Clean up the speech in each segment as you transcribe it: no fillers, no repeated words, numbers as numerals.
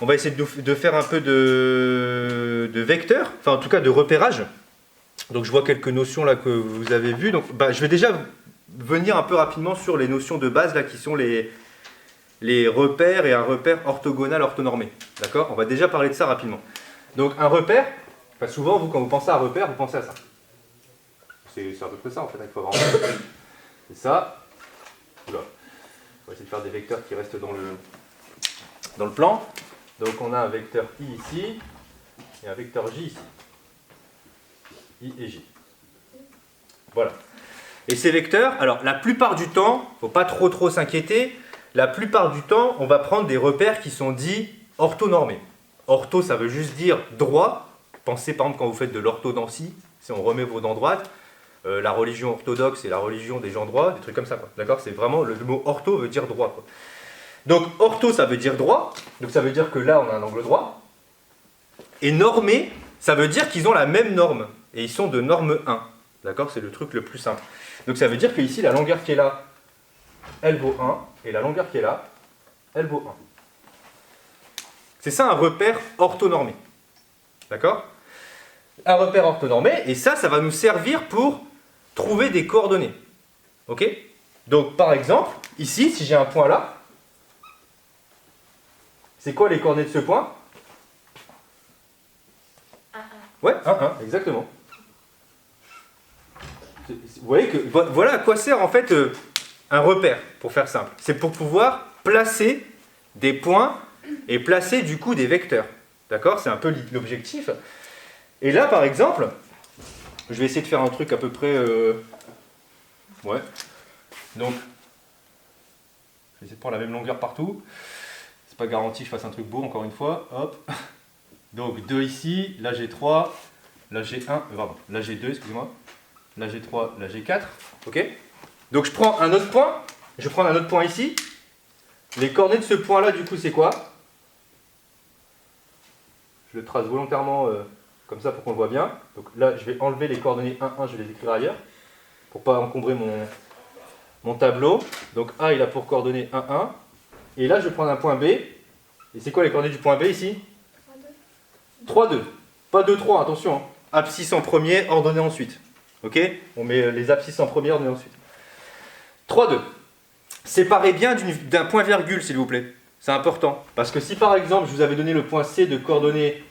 on va essayer de faire un peu de vecteurs, enfin en tout cas de repérage. Donc je vois quelques notions là que vous avez vues. Donc je vais déjà venir un peu rapidement sur les notions de base là qui sont les repères et un repère orthogonal orthonormé. D'accord? On va déjà parler de ça rapidement. Donc un repère, enfin, souvent vous quand vous pensez à un repère, vous pensez à ça. C'est à peu près ça en fait, il faut avoir en tête. C'est ça. Oula. On va essayer de faire des vecteurs qui restent dans le plan. Donc on a un vecteur I ici et un vecteur J ici. I et J. Voilà. Et ces vecteurs, alors la plupart du temps, il ne faut pas trop s'inquiéter, la plupart du temps, on va prendre des repères qui sont dits orthonormés. Ortho, ça veut juste dire droit. Pensez par exemple quand vous faites de l'orthodontie, si on remet vos dents droites, la religion orthodoxe et la religion des gens droits, des trucs comme ça. D'accord? C'est vraiment, le mot ortho veut dire droit, quoi. Donc ortho, ça veut dire droit, donc ça veut dire que là, on a un angle droit. Et normé, ça veut dire qu'ils ont la même norme, et ils sont de norme 1. D'accord? C'est le truc le plus simple. Donc ça veut dire que ici, la longueur qui est là, elle vaut 1, et la longueur qui est là, elle vaut 1. C'est ça un repère orthonormé. D'accord? Un repère orthonormé, et ça va nous servir pour trouver des coordonnées. Ok? Donc par exemple, ici, si j'ai un point là, c'est quoi les coordonnées de ce point? 1, 1. Ouais, 1, 1, exactement. Vous voyez que voilà à quoi sert en fait un repère, pour faire simple. C'est pour pouvoir placer des points et placer du coup des vecteurs. D'accord? C'est un peu l'objectif. Et là par exemple, je vais essayer de faire un truc à peu près... Ouais. Donc, je vais essayer de prendre la même longueur partout. C'est pas garanti que je fasse un truc beau encore une fois. Hop. Donc 2 ici, là j'ai 3, là j'ai 1, pardon, là j'ai 2, excusez-moi. Là j'ai 3, là j'ai 4. Ok? Donc je prends un autre point, je vais prendre un autre point ici. Les coordonnées de ce point-là, du coup, c'est quoi? Je le trace volontairement comme ça pour qu'on le voit bien. Donc là, je vais enlever les coordonnées 1, 1, je vais les écrire ailleurs pour ne pas encombrer mon tableau. Donc A, il a pour coordonnées 1, 1. Et là, je vais prendre un point B. Et c'est quoi les coordonnées du point B ici? 3, 2. Pas 2, 3, attention. Hein. Abscisse en premier, ordonnée ensuite. Ok? On met les abscisses en premier, ordonnée ensuite. 3, 2. Séparez bien d'un point virgule, s'il vous plaît. C'est important. Parce que si par exemple, je vous avais donné le point C de coordonnées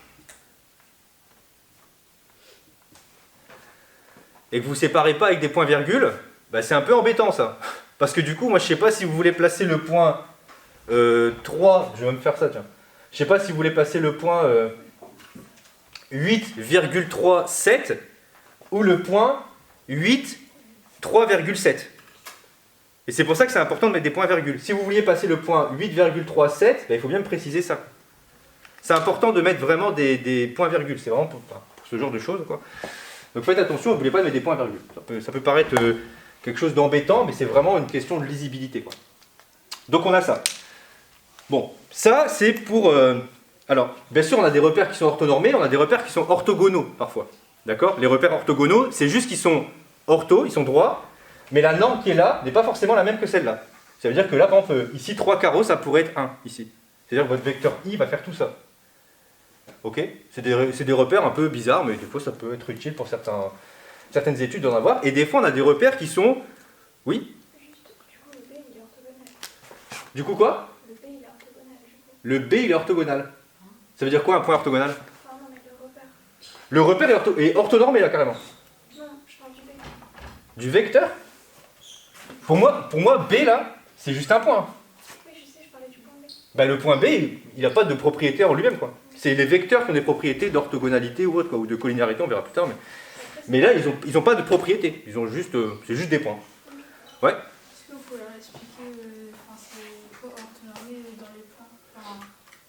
et que vous ne séparez pas avec des points virgules, bah c'est un peu embêtant ça. Parce que du coup, moi je ne sais pas si vous voulez placer le point 3, je vais même faire ça, tiens. Je ne sais pas si vous voulez placer le point 8,37 ou le point 8,3,7. Et c'est pour ça que c'est important de mettre des points virgules. Si vous vouliez passer le point 8,37, ben, il faut bien me préciser ça. C'est important de mettre vraiment des points virgules. C'est vraiment pour ce genre de choses, quoi. Donc faites attention, n'oubliez pas de mettre des points virgules. Ça peut paraître quelque chose d'embêtant, mais c'est vraiment une question de lisibilité, quoi. Donc on a ça. Bon, ça c'est pour... Alors, bien sûr, on a des repères qui sont orthonormés, on a des repères qui sont orthogonaux, parfois. D'accord? Les repères orthogonaux, c'est juste qu'ils sont ortho, ils sont droits, mais la norme qui est là n'est pas forcément la même que celle-là. Ça veut dire que là, par exemple, ici, 3 carreaux, ça pourrait être 1, ici. C'est-à-dire que votre vecteur I va faire tout ça. Ok? C'est des repères un peu bizarres, mais des fois, ça peut être utile pour certaines études d'en avoir. Et des fois, on a des repères qui sont... Oui? Juste, du coup, le B, il est orthogonal. Du coup, quoi? Le B, il est orthogonal, du coup. Le B, il est orthogonal. Ça veut dire quoi, un point orthogonal? Enfin, non, mais le repère. Le repère est orthonormé, là, carrément. Non, je parle du B. Du vecteur? Pour moi, B, là, c'est juste un point. Oui, je sais, je parlais du point B. Ben, le point B, il n'a pas de propriété en lui-même, quoi. C'est les vecteurs qui ont des propriétés d'orthogonalité ou autre, quoi, ou de collinéarité, on verra plus tard. Mais là, ils ont pas de propriété. Ils ont juste, c'est juste des points. Ouais. Est-ce que vous pouvez leur expliquer c'est quoi orthonormé dans les points? Enfin,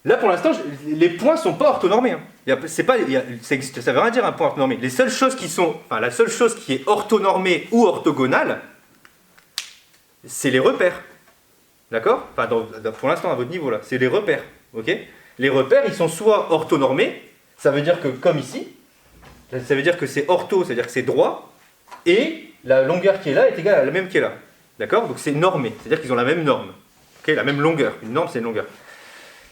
Là, pour l'instant, les points sont pas orthonormés. Hein. Ça existe, ça veut rien dire un point orthonormé. La seule chose qui est orthonormée ou orthogonale, c'est les repères. D'accord? Enfin, pour l'instant, à votre niveau là, c'est les repères. Ok? Les repères, ils sont soit orthonormés, ça veut dire que comme ici, ça veut dire que c'est ortho, c'est-à-dire que c'est droit, et la longueur qui est là est égale à la même qui est là. D'accord? Donc c'est normé, c'est-à-dire qu'ils ont la même norme. Ok? La même longueur. Une norme, c'est une longueur.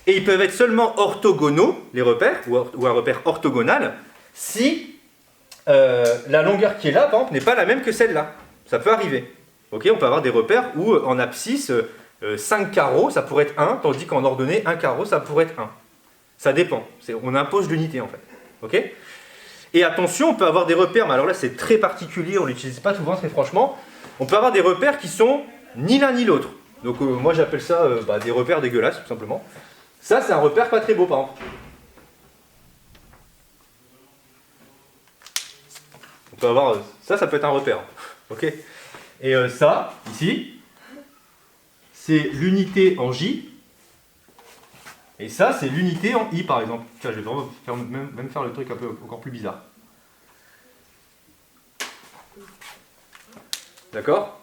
Et ils peuvent être seulement orthogonaux, les repères, ou un repère orthogonal, si la longueur qui est là, par exemple, n'est pas la même que celle-là. Ça peut arriver. Okay, on peut avoir des repères où en abscisse, 5 carreaux, ça pourrait être 1, tandis qu'en ordonnée, 1 carreau, ça pourrait être 1. Ça dépend. On impose l'unité, en fait. Okay, et attention, on peut avoir des repères, mais alors là, c'est très particulier, on ne l'utilise pas souvent, très franchement. On peut avoir des repères qui sont ni l'un ni l'autre. Donc moi, j'appelle ça des repères dégueulasses, tout simplement. Ça, c'est un repère pas très beau, par exemple. On peut avoir... ça peut être un repère. Ok. Et ça, ici, c'est l'unité en J. Et ça, c'est l'unité en I, par exemple. Tiens, je vais même faire le truc un peu encore plus bizarre. D'accord?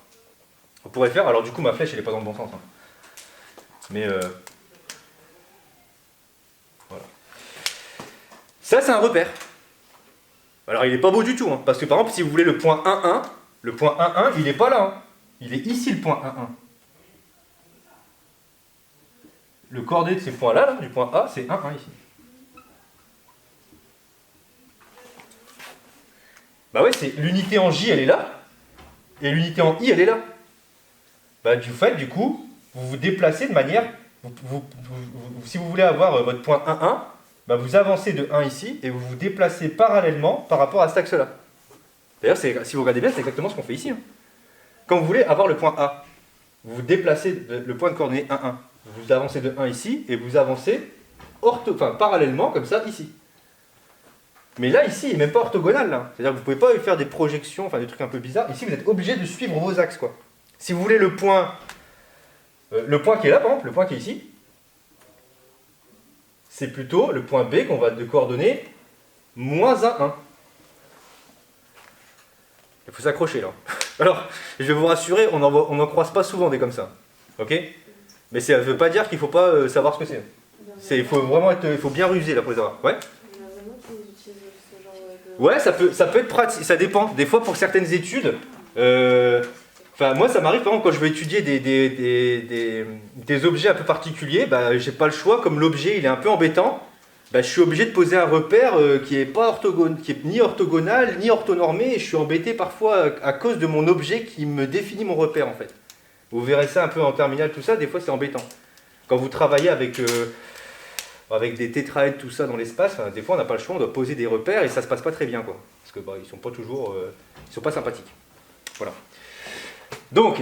On pourrait faire... alors du coup, ma flèche, elle n'est pas dans le bon sens. Hein. Mais... voilà. Ça, c'est un repère. Alors, il n'est pas beau du tout. Hein, parce que, par exemple, si vous voulez le point 1, 1, le point 1, 1, il n'est pas là. Hein. Il est ici, le point 1, 1. Le coordonné de ces points-là, là, du point A, c'est 1, 1 ici. Bah ouais, c'est l'unité en J, elle est là. Et l'unité en I, elle est là. Bah, du fait, du coup, vous vous déplacez de manière... si vous voulez avoir votre point 1, 1, bah vous avancez de 1 ici et vous vous déplacez parallèlement par rapport à cet axe-là. D'ailleurs, si vous regardez bien, c'est exactement ce qu'on fait ici. Hein. Quand vous voulez avoir le point A, vous vous déplacez le point de coordonnée 1, 1. Vous avancez de 1 ici et vous avancez parallèlement comme ça ici. Mais là, ici, il n'est même pas orthogonal. C'est-à-dire que vous ne pouvez pas faire des projections, enfin des trucs un peu bizarres. Ici, vous êtes obligé de suivre vos axes, quoi. Si vous voulez le point qui est là, par exemple, le point qui est ici, c'est plutôt le point B qu'on va de coordonner moins 1, 1. Il faut s'accrocher, là. Alors, je vais vous rassurer, on n'en croise pas souvent des comme ça. Ok? Mais ça ne veut pas dire qu'il ne faut pas savoir ce que c'est. Il faut bien ruser, là, pour les avoir. Ouais? Ouais, ça peut être pratique, ça dépend. Des fois, pour certaines études, moi, ça m'arrive, par exemple, quand je veux étudier des objets un peu particuliers, bah, j'ai pas le choix, comme l'objet il est un peu embêtant, bah, je suis obligé de poser un repère qui est ni orthogonal, ni orthonormé, et je suis embêté parfois à cause de mon objet qui me définit mon repère, en fait. Vous verrez ça un peu en terminale, tout ça, des fois c'est embêtant. Quand vous travaillez avec des tétraèdres, tout ça dans l'espace, des fois on n'a pas le choix, on doit poser des repères et ça se passe pas très bien, quoi. Parce que ils sont pas toujours, ils sont pas sympathiques. Voilà. Donc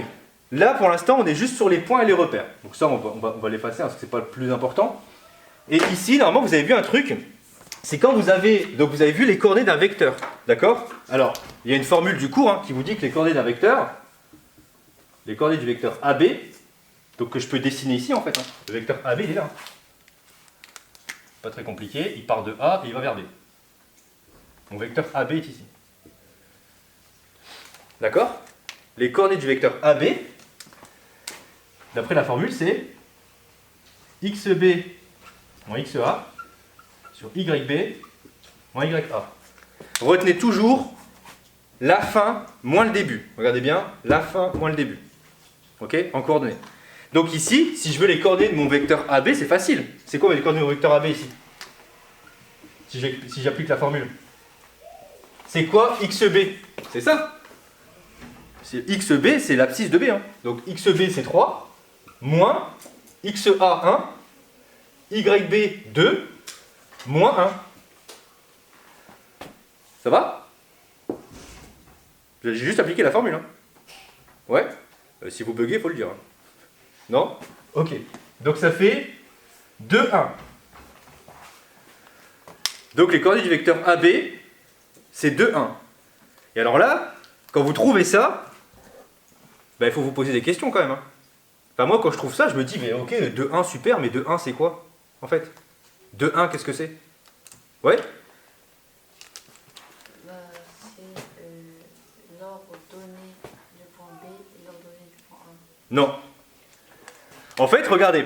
là pour l'instant on est juste sur les points et les repères. Donc ça on va l'effacer parce que c'est pas le plus important. Et ici normalement vous avez vu un truc, c'est quand vous avez vu les coordonnées d'un vecteur, d'accord? Alors il y a une formule du cours qui vous dit que les coordonnées d'un vecteur, les coordonnées du vecteur AB, donc que je peux dessiner ici en fait. Le vecteur AB il est là. Pas très compliqué, il part de A et il va vers B. Mon vecteur AB est ici. D'accord? Les coordonnées du vecteur AB, d'après la formule, c'est XB moins XA sur YB moins YA. Retenez toujours la fin moins le début. Regardez bien, la fin moins le début. Ok? En coordonnées. Donc ici, si je veux les coordonnées de mon vecteur AB, c'est facile. C'est quoi les coordonnées de mon vecteur AB ici? Si j'applique la formule. C'est quoi XB? C'est ça. XB, c'est l'abscisse de B. Donc XB, c'est 3, moins XA 1, YB 2, moins 1. Ça va? J'ai juste appliqué la formule. Ouais? Si vous buguez, il faut le dire. Non? Ok. Donc ça fait 2, 1. Donc les coordonnées du vecteur AB, c'est 2, 1. Et alors là, quand vous trouvez ça, il faut vous poser des questions quand même. Enfin moi, quand je trouve ça, je me dis, mais ok, 2, 1, super, mais 2, 1, c'est quoi, en fait? 2, 1, qu'est-ce que c'est? Ouais? C'est l'ordonnée du point B et l'ordonnée du point 1. Non. En fait, regardez,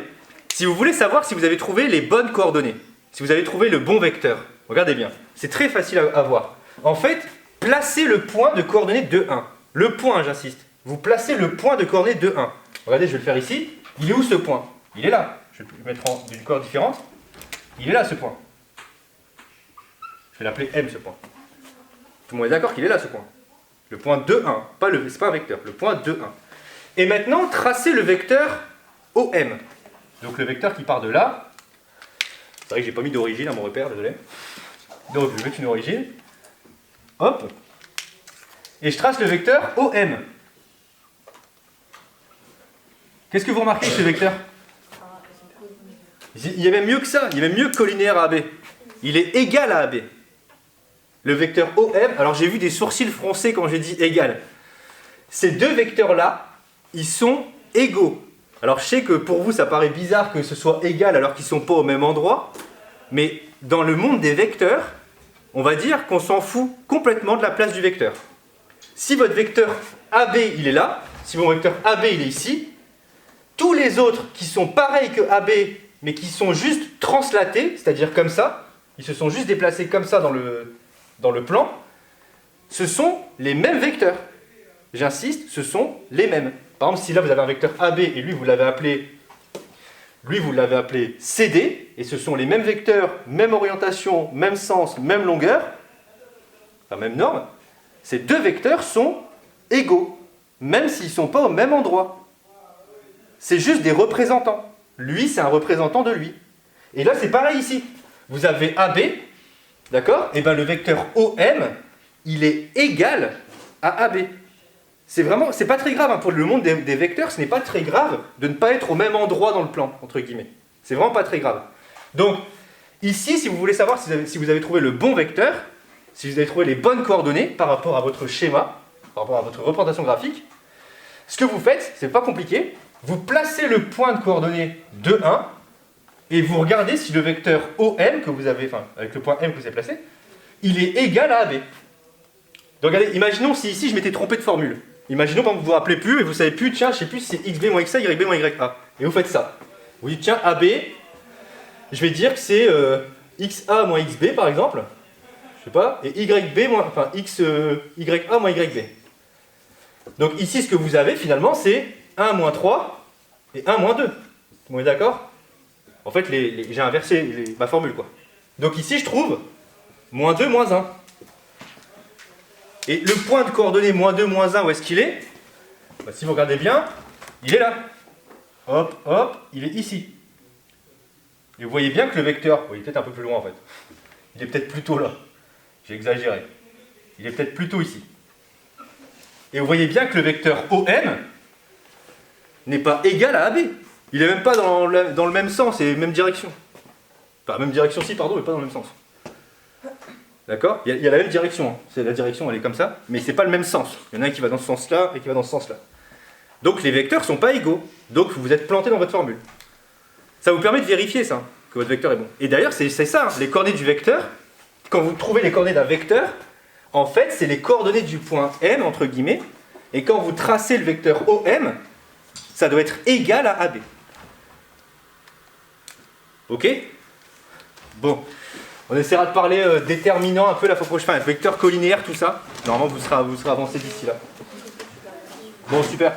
si vous voulez savoir si vous avez trouvé les bonnes coordonnées, si vous avez trouvé le bon vecteur, regardez bien, c'est très facile à voir. En fait, placez le point de coordonnées 2, 1. Le point, j'insiste. Vous placez le point de coordonnées 2, 1. Regardez, je vais le faire ici. Il est où ce point? Il est là. je vais le mettre d'une couleur différente. Il est là ce point. Je vais l'appeler M ce point. Tout le monde est d'accord qu'il est là ce point. Le point 2, 1. C'est pas un vecteur, le point 2, 1. Et maintenant, tracez le vecteur OM. Donc le vecteur qui part de là. C'est vrai que j'ai pas mis d'origine à mon repère, désolé. Donc je vais mettre une origine. Hop. Et je trace le vecteur OM. Qu'est-ce que vous remarquez ce vecteur? Il y a même mieux que ça, il y a même mieux que collinéaire à AB. Il est égal à AB. Le vecteur OM, alors j'ai vu des sourcils froncés quand j'ai dit égal. Ces deux vecteurs-là, ils sont égaux. Alors je sais que pour vous ça paraît bizarre que ce soit égal alors qu'ils ne sont pas au même endroit, mais dans le monde des vecteurs, on va dire qu'on s'en fout complètement de la place du vecteur. Si votre vecteur AB il est là, si mon vecteur AB il est ici, tous les autres qui sont pareils que AB mais qui sont juste translatés, c'est-à-dire comme ça, ils se sont juste déplacés comme ça dans le plan, ce sont les mêmes vecteurs. J'insiste, ce sont les mêmes. Par exemple, si là vous avez un vecteur AB et lui vous l'avez appelé CD, et ce sont les mêmes vecteurs, même orientation, même sens, même longueur, enfin même norme, ces deux vecteurs sont égaux, même s'ils ne sont pas au même endroit. C'est juste des représentants. Lui, c'est un représentant de lui. Et là, c'est pareil ici. Vous avez AB, d'accord? Et bien le vecteur OM, il est égal à AB. C'est pas très grave, hein. Pour le monde des vecteurs, ce n'est pas très grave de ne pas être au même endroit dans le plan, entre guillemets. C'est vraiment pas très grave. Donc, ici, si vous voulez savoir si vous avez trouvé le bon vecteur, si vous avez trouvé les bonnes coordonnées par rapport à votre schéma, par rapport à votre représentation graphique, ce que vous faites, c'est pas compliqué, vous placez le point de coordonnées de 1 et vous regardez si le vecteur OM que vous avez, enfin avec le point M que vous avez placé, il est égal à AB. Donc regardez, imaginons si ici je m'étais trompé de formule. Imaginons par exemple vous vous rappelez plus et vous savez plus, tiens, je sais plus si c'est XB moins XA, YB moins YA. Et vous faites ça. Vous dites, tiens, AB, je vais dire que c'est XA moins XB par exemple. Je sais pas, et YB moins, enfin YA moins YB. Donc ici ce que vous avez finalement c'est 1 moins 3 et 1 moins 2. Vous êtes d'accord? En fait, j'ai inversé ma formule, quoi. Donc ici, je trouve moins 2, moins 1. Et le point de coordonnée moins 2, moins 1, où est-ce qu'il est? Bah, si vous regardez bien, il est là. Hop, hop, il est ici. Et vous voyez bien que le vecteur, il est peut-être un peu plus loin en fait. Il est peut-être plutôt là. J'ai exagéré. Il est peut-être plutôt ici. Et vous voyez bien que le vecteur OM n'est pas égal à AB. Il n'est même pas dans le même sens et même direction. Enfin, même direction si, pardon, mais pas dans le même sens. D'accord? Il y a la même direction. Hein. C'est la direction, elle est comme ça, mais c'est pas le même sens. Il y en a un qui va dans ce sens-là et qui va dans ce sens-là. Donc les vecteurs ne sont pas égaux. Donc vous êtes planté dans votre formule. Ça vous permet de vérifier ça, que votre vecteur est bon. Et d'ailleurs, c'est ça, hein, les coordonnées du vecteur. Quand vous trouvez les coordonnées d'un vecteur, en fait, c'est les coordonnées du point M, entre guillemets. Et quand vous tracez le vecteur OM, ça doit être égal à AB. Ok? Bon. On essaiera de parler déterminant un peu la fois prochaine, enfin, vecteur collinéaire, tout ça. Normalement, vous serez avancé d'ici là. Bon, super.